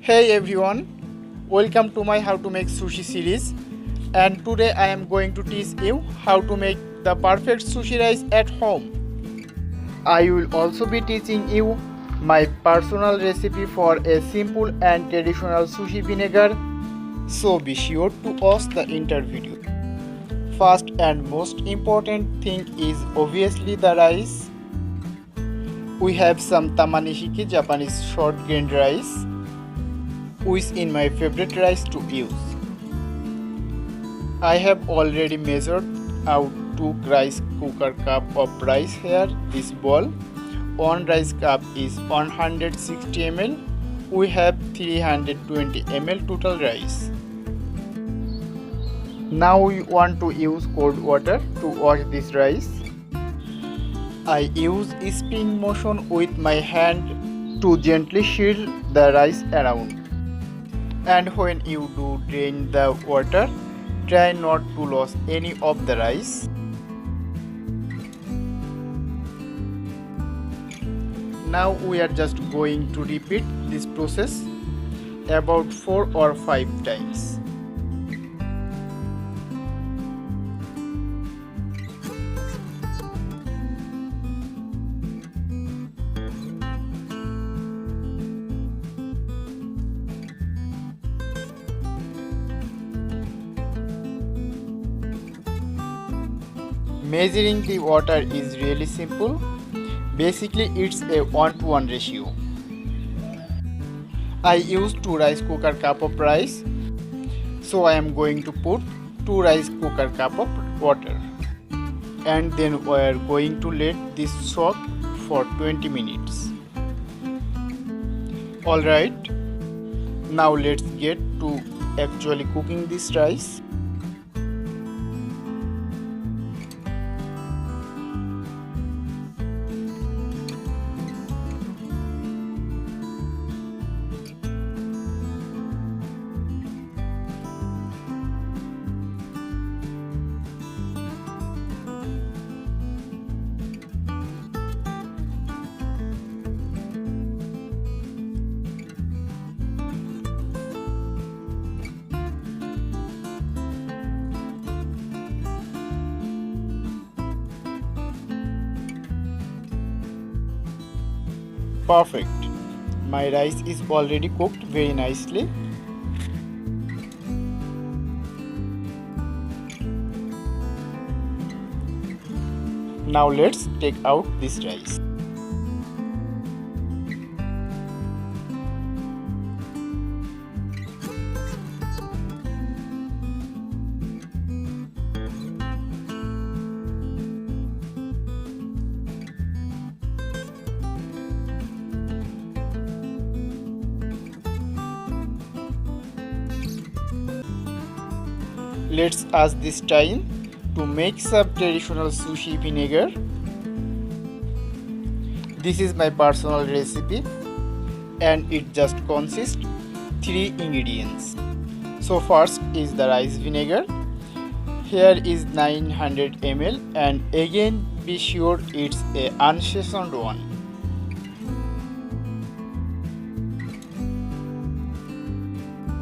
Hey everyone, welcome to my how to make sushi series, and today I am going to teach you how to make the perfect sushi rice at home. I will also be teaching you my personal recipe for a simple and traditional sushi vinegar, so be sure to watch the entire video. First and most important thing is obviously the rice. We have some tamanishiki Japanese short grain rice, which is my favorite rice to use. I have already measured out 2 rice cooker cup of rice here. This bowl, 1 rice cup is 160 ml. We have 320 ml total rice. Now we want to use cold water to wash this rice. I use spin motion with my hand to gently shield the rice around. And when you do drain the water, try not to lose any of the rice. Now we are just going to repeat this process about 4 or 5 times. Measuring the water is really simple. Basically, it's a 1-to-1 ratio. I used 2 rice cooker cup of rice, so I am going to put 2 rice cooker cup of water, and then we are going to let this soak for 20 minutes. Alright, now let's get to actually cooking this rice. Perfect. My rice is already cooked very nicely. Now let's take out this rice. Let's add this time to make some traditional sushi vinegar. This is my personal recipe and it just consists 3 ingredients. So first is the rice vinegar. Here is 900 ml, and again be sure it's a unseasoned one.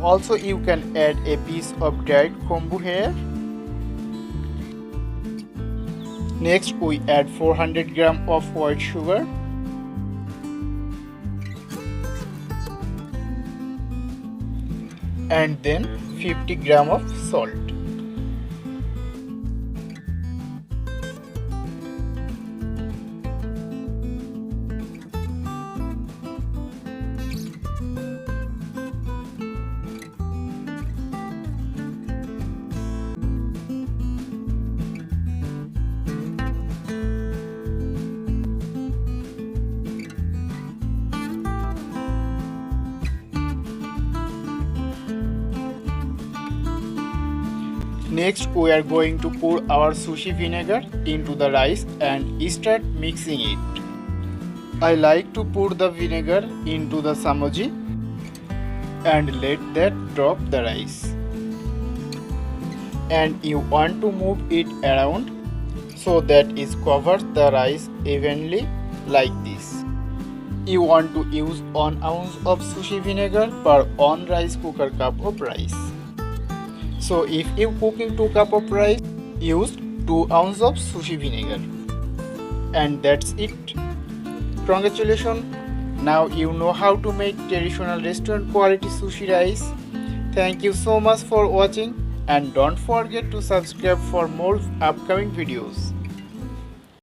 Also, you can add a piece of dried kombu here. Next, we add 400 gram of white sugar, and then 50 gram of salt. Next, we are going to pour our sushi vinegar into the rice and start mixing it. I like to pour the vinegar into the samoji and let that drop the rice. And you want to move it around so that it covers the rice evenly like this. You want to use 1 ounce of sushi vinegar per 1 rice cooker cup of rice. So if you cooking 2 cup of rice, use 2 ounces of sushi vinegar. And that's it. Congratulations! Now you know how to make traditional restaurant quality sushi rice. Thank you so much for watching and don't forget to subscribe for more upcoming videos.